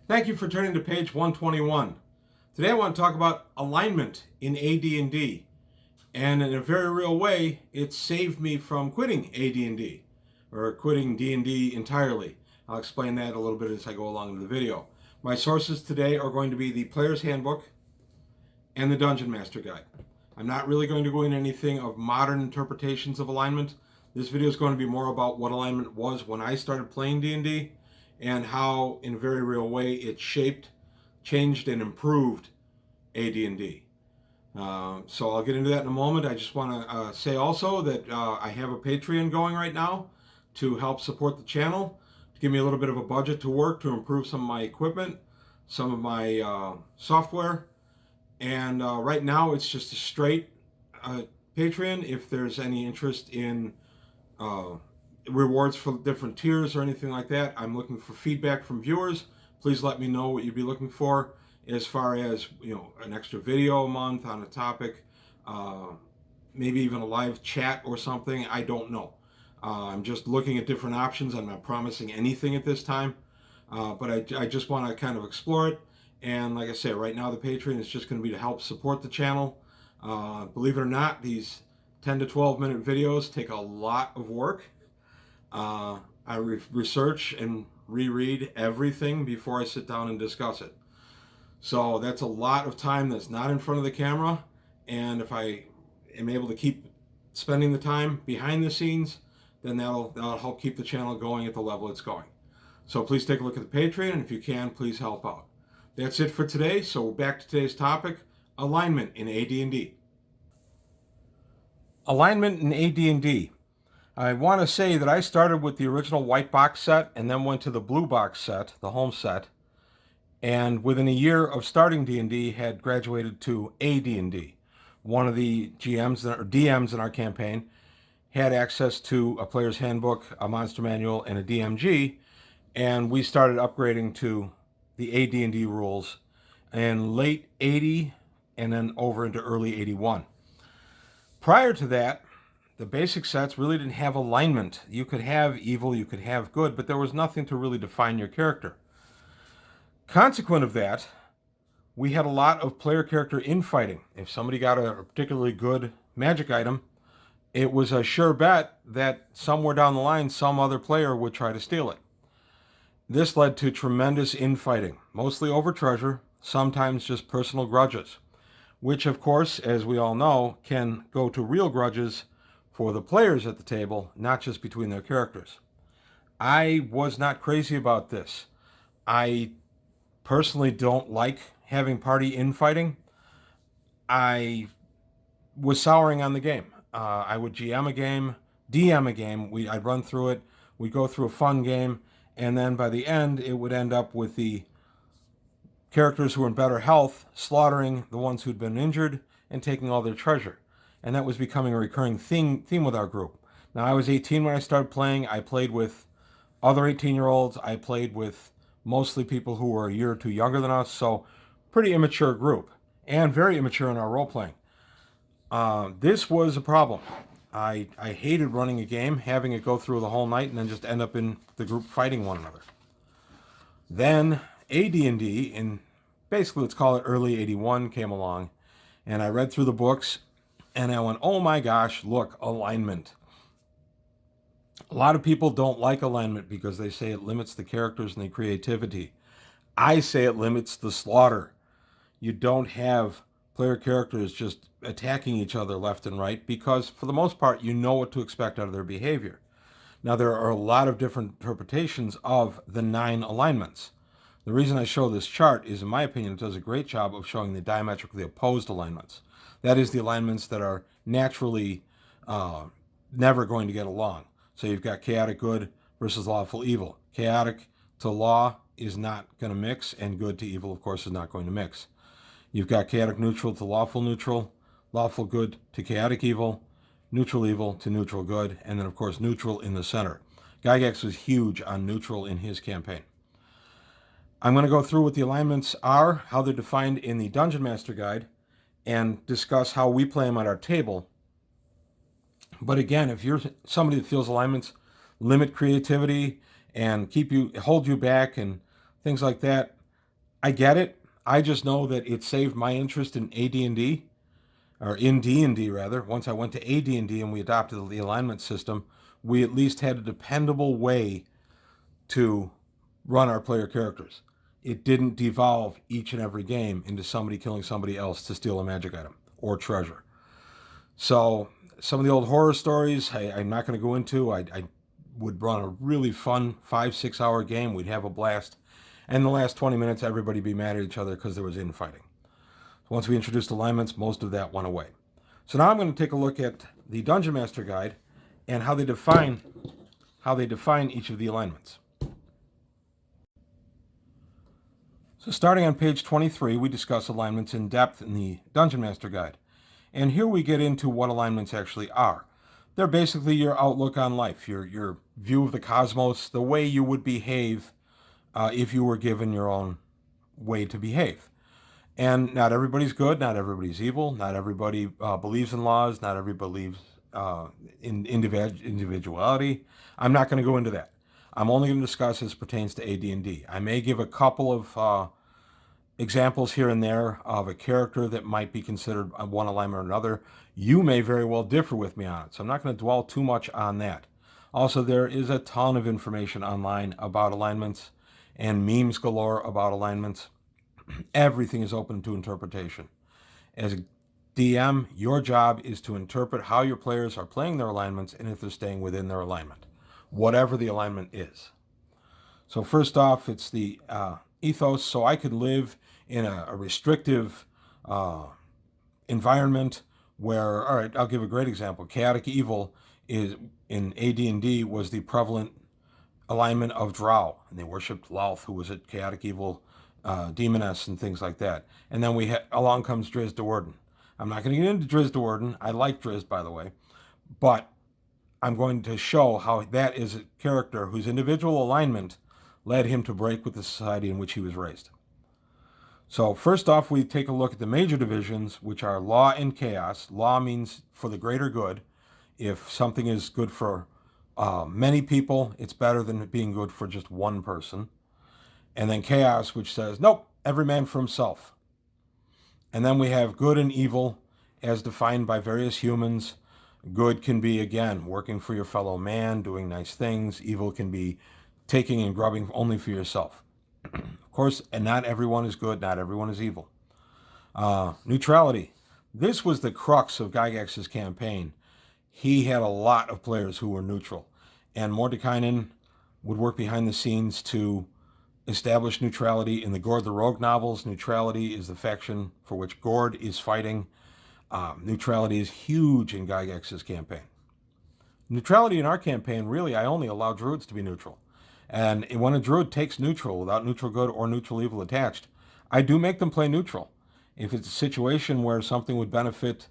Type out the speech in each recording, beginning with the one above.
Thank you for turning to page 121. Today I want to talk about alignment in AD&D. And in a very real way, it saved me from quitting AD&D or quitting D&D entirely. I'll explain that a little bit as I go along in the video. My sources today are going to be the Player's Handbook and the Dungeon Master Guide. I'm not really going to go into anything of modern interpretations of alignment. This video is going to be more about what alignment was when I started playing D&D and how, in a very real way, it shaped, changed, and improved AD&D. So I'll get into that in a moment. I just want to say also that I have a Patreon going right now to help support the channel, to give me a little bit of a budget to work to improve some of my equipment, some of my software. And right now it's just a straight Patreon. If there's any interest in rewards for different tiers or anything like that, I'm looking for feedback from viewers. Please let me know what you'd be looking for as far as, an extra video a month on a topic, maybe even a live chat or something. I don't know. I'm just looking at different options. I'm not promising anything at this time, but I just want to kind of explore it. And like I said, right now the Patreon is just going to be to help support the channel. Believe it or not, these 10 to 12 minute videos take a lot of work. I research and reread everything before I sit down and discuss it. So that's a lot of time that's not in front of the camera. And if I am able to keep spending the time behind the scenes, then that'll help keep the channel going at the level it's going. So please take a look at the Patreon, and if you can, please help out. That's it for today. So back to today's topic, alignment in AD&D. Alignment in AD&D. I want to say that I started with the original white box set and then went to the blue box set, the home set. And within a year of starting D&D, had graduated to AD&D. One of the GMs or DMs in our campaign had access to a player's handbook, a monster manual, and a DMG, and we started upgrading to the AD&D rules in late 80 and then over into early 81. Prior to that, the basic sets really didn't have alignment. You could have evil, you could have good, but there was nothing to really define your character. Consequent of that, we had a lot of player character infighting. If somebody got a particularly good magic item, it was a sure bet that somewhere down the line some other player would try to steal it. This led to tremendous infighting, mostly over treasure, sometimes just personal grudges, which of course, as we all know, can go to real grudges for the players at the table, not just between their characters. I was not crazy about this. I personally don't like having party infighting. I was souring on the game. I would GM a game, DM a game. I'd run through it. We'd go through a fun game, and then by the end, it would end up with the characters who were in better health slaughtering the ones who'd been injured and taking all their treasure. And that was becoming a recurring theme with our group. Now, I was 18 when I started playing. I played with other 18-year-olds. I played with mostly people who were a year or two younger than us, so pretty immature group, and very immature in our role-playing. This was a problem. I hated running a game, having it go through the whole night, and then just end up in the group fighting one another. Then AD&D, in basically let's call it early 81, came along, and I read through the books, and I went, oh my gosh, look, alignment. A lot of people don't like alignment because they say it limits the characters and the creativity. I say it limits the slaughter. You don't have player characters just attacking each other left and right because, for the most part, you know what to expect out of their behavior. Now, there are a lot of different interpretations of the 9 alignments. The reason I show this chart is, in my opinion, it does a great job of showing the diametrically opposed alignments. That is, the alignments that are naturally never going to get along. So you've got chaotic good versus lawful evil. Chaotic to law is not going to mix, and good to evil, of course, is not going to mix. You've got chaotic neutral to lawful neutral, lawful good to chaotic evil, neutral evil to neutral good, and then, of course, neutral in the center. Gygax was huge on neutral in his campaign. I'm going to go through what the alignments are, how they're defined in the Dungeon Master Guide, and discuss how we play them at our table. But again, if you're somebody that feels alignments limit creativity and hold you back and things like that, I get it. I just know that it saved my interest in AD&D, or in D&D rather. Once I went to AD&D and we adopted the alignment system, we at least had a dependable way to run our player characters. It didn't devolve each and every game into somebody killing somebody else to steal a magic item or treasure. So some of the old horror stories I'm not going to go into. I would run a really fun 5-6 hour game. We'd have a blast. And in the last 20 minutes, everybody be mad at each other because there was infighting. Once we introduced alignments, most of that went away. So now I'm going to take a look at the Dungeon Master Guide and how they define each of the alignments. So starting on page 23, we discuss alignments in depth in the Dungeon Master Guide. And here we get into what alignments actually are. They're basically your outlook on life, your view of the cosmos, the way you would behave if you were given your own way to behave. And not everybody's good, not everybody's evil, not everybody believes in laws, not everybody believes in individuality. I'm not going to go into that. I'm only going to discuss as pertains to AD&D. I may give a couple of examples here and there of a character that might be considered one alignment or another. You may very well differ with me on it, so I'm not going to dwell too much on that. Also, there is a ton of information online about alignments and memes galore about alignments. Everything is open to interpretation. As a DM, your job is to interpret how your players are playing their alignments and if they're staying within their alignment, whatever the alignment is. So first off, it's the ethos. So I could live in a restrictive environment where, all right, I'll give a great example. Chaotic evil is in AD&D was the prevalent alignment of Drow, and they worshipped Lolth, who was a chaotic evil demoness and things like that. And then along comes Drizzt Do'Urden. I'm not going to get into Drizzt Do'Urden. I like Drizzt, by the way, but I'm going to show how that is a character whose individual alignment led him to break with the society in which he was raised. So first off, we take a look at the major divisions, which are law and chaos. Law means for the greater good. If something is good for many people, it's better than it being good for just one person. And then chaos, which says, nope, every man for himself. And then we have good and evil as defined by various humans. Good can be, again, working for your fellow man, doing nice things. Evil can be taking and grubbing only for yourself. Of course, and not everyone is good, not everyone is evil. Neutrality. This was the crux of Gygax's campaign. He had a lot of players who were neutral. And Mordenkainen would work behind the scenes to establish neutrality. In the Gord the Rogue novels, neutrality is the faction for which Gord is fighting. Neutrality is huge in Gygax's campaign. Neutrality in our campaign, really, I only allow druids to be neutral. And when a druid takes neutral without neutral good or neutral evil attached, I do make them play neutral. If it's a situation where something would benefit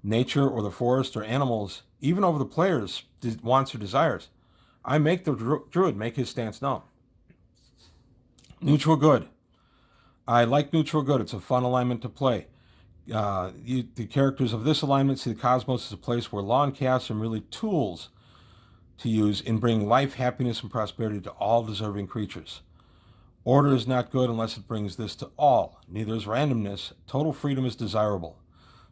nature or the forest or animals, even over the player's wants or desires, I make the druid make his stance known. Neutral good. I like neutral good. It's a fun alignment to play. The characters of this alignment see the cosmos as a place where law and chaos are merely tools to use in bringing life, happiness, and prosperity to all deserving creatures. Order is not good unless it brings this to all. Neither is randomness. Total freedom is desirable.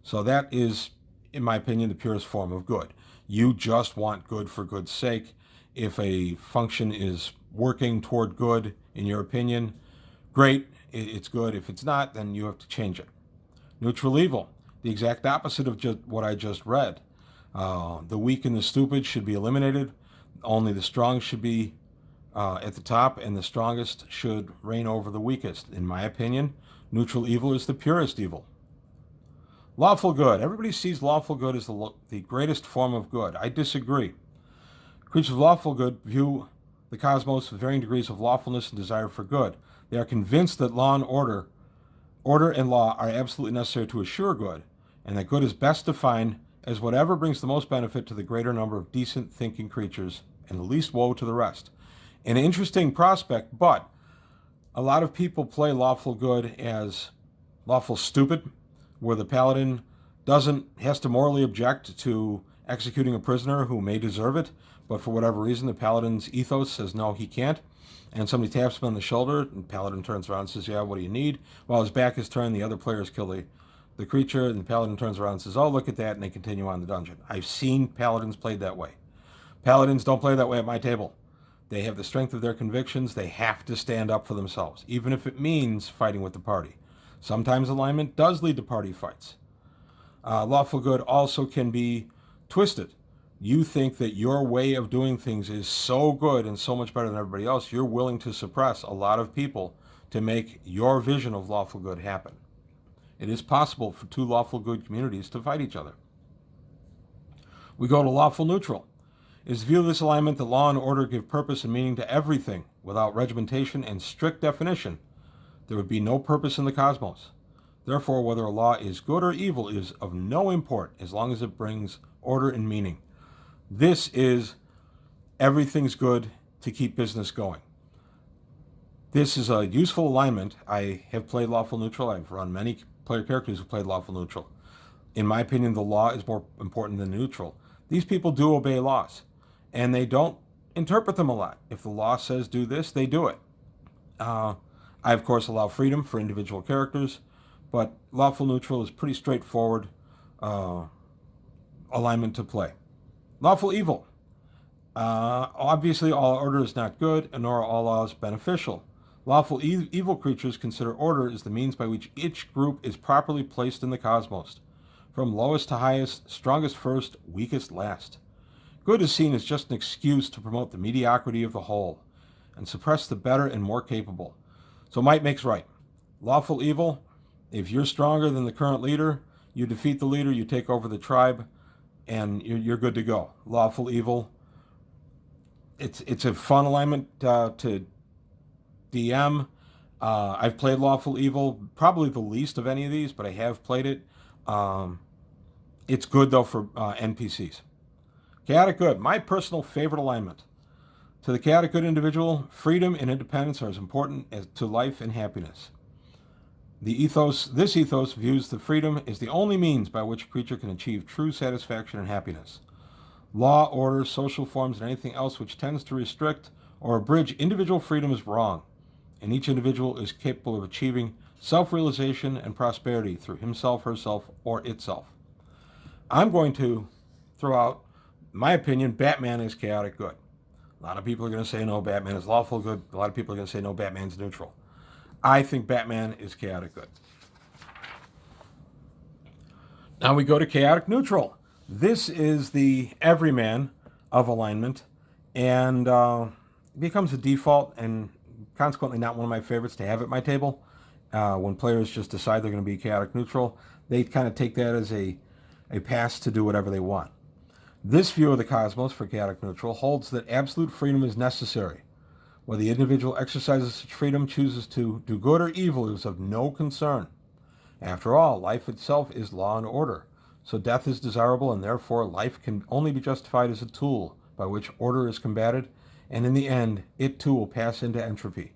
So that is, in my opinion, the purest form of good. You just want good for good's sake. If a function is working toward good, in your opinion, great, it's good. If it's not, then you have to change it. Neutral evil, the exact opposite of just what I just read. The weak and the stupid should be eliminated. Only the strong should be at the top, and the strongest should reign over the weakest. In my opinion, neutral evil is the purest evil. Lawful good. Everybody sees lawful good as the greatest form of good. I disagree. Creatures of lawful good view the cosmos with varying degrees of lawfulness and desire for good. They are convinced that law and order and law are absolutely necessary to assure good, and that good is best defined as whatever brings the most benefit to the greater number of decent thinking creatures and the least woe to the rest. An interesting prospect, but a lot of people play lawful good as lawful stupid, where the paladin has to morally object to executing a prisoner who may deserve it, but for whatever reason, the paladin's ethos says no, he can't. And somebody taps him on the shoulder, and the paladin turns around and says, yeah, what do you need? While his back is turned, the other players kill the creature, and the paladin turns around and says, oh, look at that, and they continue on the dungeon. I've seen paladins played that way. Paladins don't play that way at my table. They have the strength of their convictions. They have to stand up for themselves, even if it means fighting with the party. Sometimes alignment does lead to party fights. Lawful good also can be twisted. You think that your way of doing things is so good and so much better than everybody else, you're willing to suppress a lot of people to make your vision of lawful good happen. It is possible for two lawful good communities to fight each other. We go to lawful neutral. It is the view of this alignment that law and order give purpose and meaning to everything. Without regimentation and strict definition, there would be no purpose in the cosmos. Therefore, whether a law is good or evil is of no import as long as it brings order and meaning. This is everything's good to keep business going. This is a useful alignment. I have played lawful neutral. I've run many player characters who played lawful neutral. In my opinion, the law is more important than neutral. These people do obey laws, and they don't interpret them a lot. If the law says do this, they do it. I, of course, allow freedom for individual characters, but lawful neutral is pretty straightforward alignment to play. Lawful evil. Obviously, all order is not good, nor are all laws beneficial. Lawful evil creatures consider order as the means by which each group is properly placed in the cosmos, from lowest to highest, strongest first, weakest last. Good is seen as just an excuse to promote the mediocrity of the whole, and suppress the better and more capable. So might makes right. Lawful evil, if you're stronger than the current leader, you defeat the leader, you take over the tribe, and you're good to go. Lawful evil, it's a fun alignment to DM. I've played Lawful Evil, probably the least of any of these, but I have played it. It's good, though, for NPCs. Chaotic Good, my personal favorite alignment. To the chaotic good individual, freedom and independence are as important as to life and happiness. This ethos views the freedom as the only means by which a creature can achieve true satisfaction and happiness. Law, order, social forms, and anything else which tends to restrict or abridge individual freedom is wrong, and each individual is capable of achieving self-realization and prosperity through himself, herself, or itself. I'm going to throw out, in my opinion, Batman is chaotic good. A lot of people are going to say, no, Batman is lawful good. A lot of people are going to say, no, Batman's neutral. I think Batman is chaotic good. Now we go to chaotic neutral. This is the everyman of alignment, and becomes a default and consequently not one of my favorites to have at my table. When players just decide they're going to be chaotic neutral, they kind of take that as a pass to do whatever they want. This view of the cosmos for chaotic neutral holds that absolute freedom is necessary. Whether the individual exercises such freedom, chooses to do good or evil, is of no concern. After all, life itself is law and order, so death is desirable, and therefore life can only be justified as a tool by which order is combated, and in the end, it too will pass into entropy.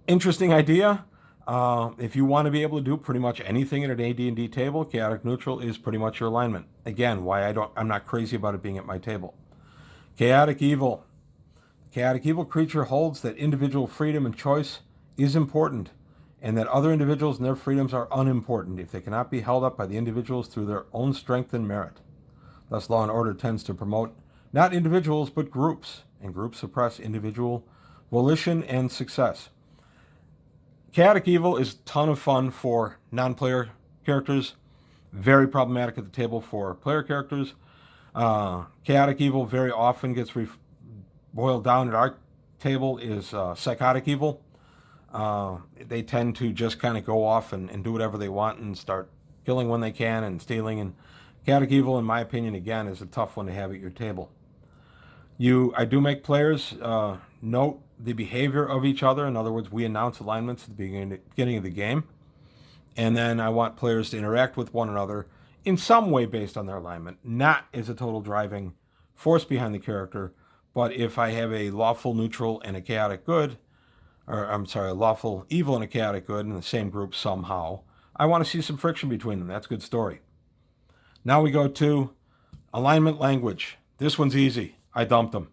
Interesting idea. If you want to be able to do pretty much anything at an AD&D table, chaotic neutral is pretty much your alignment. Again, why I'm not crazy about it being at my table. Chaotic evil. Chaotic evil creature holds that individual freedom and choice is important, and that other individuals and their freedoms are unimportant if they cannot be held up by the individuals through their own strength and merit. Thus, law and order tends to promote not individuals but groups, and groups suppress individual volition and success. Chaotic evil is a ton of fun for non-player characters, very problematic at the table for player characters. Chaotic evil very often gets boiled down at our table is psychotic evil. They tend to just kind of go off and do whatever they want and start killing when they can and stealing. And chaotic evil, in my opinion, again, is a tough one to have at your table. I do make players note the behavior of each other. In other words, we announce alignments at the beginning of the game. And then I want players to interact with one another in some way based on their alignment, not as a total driving force behind the character, but if I have a lawful neutral and a chaotic good, a lawful evil and a chaotic good in the same group somehow, I want to see some friction between them. That's a good story. Now we go to Alignment language. This one's easy. I dumped them.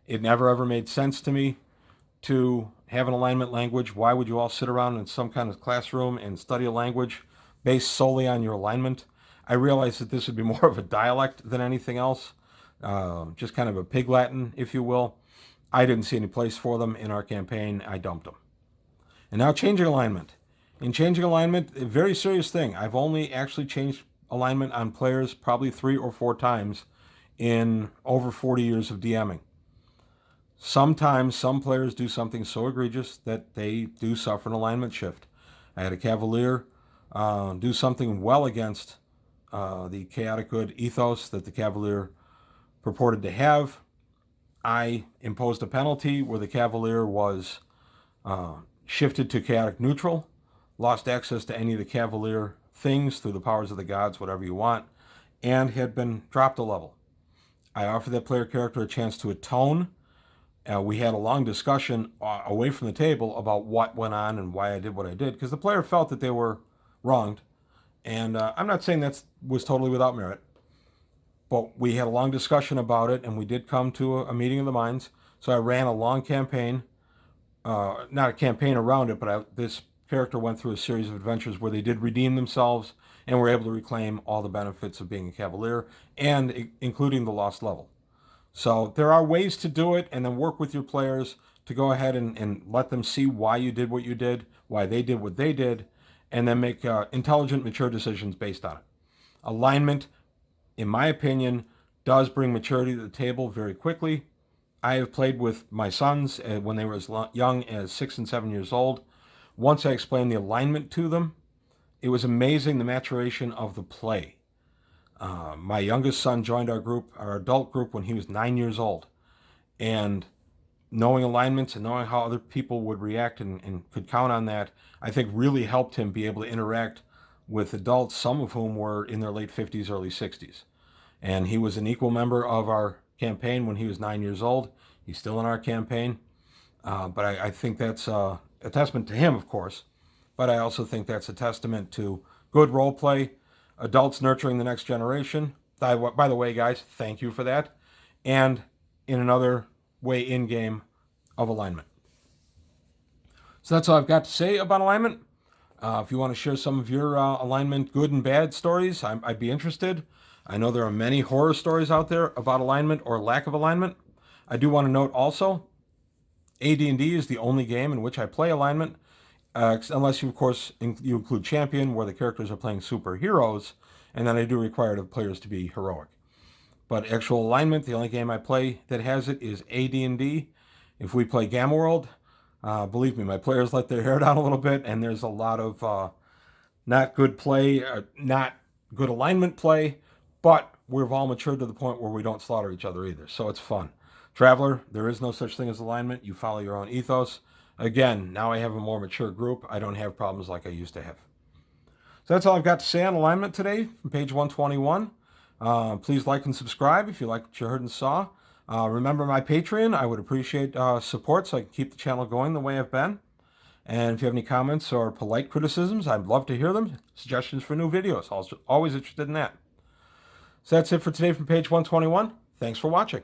It never ever made sense to me to have an alignment language. Why would you all sit around in some kind of classroom and study a language based solely on your alignment? I realized that this would be more of a dialect than anything else, just kind of a pig Latin, if you will. I didn't see any place for them in our campaign. I dumped them. And now changing alignment. In changing alignment, a very serious thing. I've only actually changed alignment on players probably 3 or 4 times in over 40 years of DMing. Sometimes some players do something so egregious that they do suffer an alignment shift. I had a Cavalier do something well against the chaotic good ethos that the Cavalier purported to have. I imposed a penalty where the Cavalier was shifted to chaotic neutral, lost access to any of the Cavalier things through the powers of the gods, whatever you want, and had been dropped a level. I offered that player character a chance to atone. We had a long discussion away from the table about what went on and why I did what I did, because the player felt that they were wronged. And I'm not saying that was totally without merit, but we had a long discussion about it, and we did come to a meeting of the minds. So I ran a long campaign, not a campaign around it, but this character went through a series of adventures where they did redeem themselves and were able to reclaim all the benefits of being a Cavalier, and including the lost level. So there are ways to do it, and then work with your players to go ahead and let them see why you did what you did, why they did what they did, and then make intelligent, mature decisions based on it. Alignment, in my opinion, does bring maturity to the table very quickly. I have played with my sons when they were as young as 6 and 7 years old. Once I explained the alignment to them, it was amazing the maturation of the play. My youngest son joined our group, our adult group, when he was 9 years old. And knowing alignments and knowing how other people would react and could count on that, I think really helped him be able to interact with adults, some of whom were in their late 50s, early 60s. And he was an equal member of our campaign when he was 9 years old. He's still in our campaign. But I think that's a testament to him, of course. But I also think that's a testament to good role play, adults nurturing the next generation. By the way, guys, thank you for that. And in another way in-game of alignment. So that's all I've got to say about alignment. If you want to share some of your alignment good and bad stories, I'd be interested. I know there are many horror stories out there about alignment or lack of alignment. I do want to note also, AD&D is the only game in which I play alignment, unless you, of course, you include Champion, where the characters are playing superheroes, and then I do require the players to be heroic. But actual alignment, the only game I play that has it is AD&D. If we play Gamma World, believe me, my players let their hair down a little bit, and there's a lot of not good play, not good alignment play, but we've all matured to the point where we don't slaughter each other either, so it's fun. Traveler, there is no such thing as alignment. You follow your own ethos. Again, now I have a more mature group. I don't have problems like I used to have. So that's all I've got to say on alignment today from page 121. Please like and subscribe if you like what you heard and saw. Remember my Patreon. I would appreciate support so I can keep the channel going the way I've been. And if you have any comments or polite criticisms, I'd love to hear them. Suggestions for new videos. Always interested in that. So that's it for today from page 121. Thanks for watching.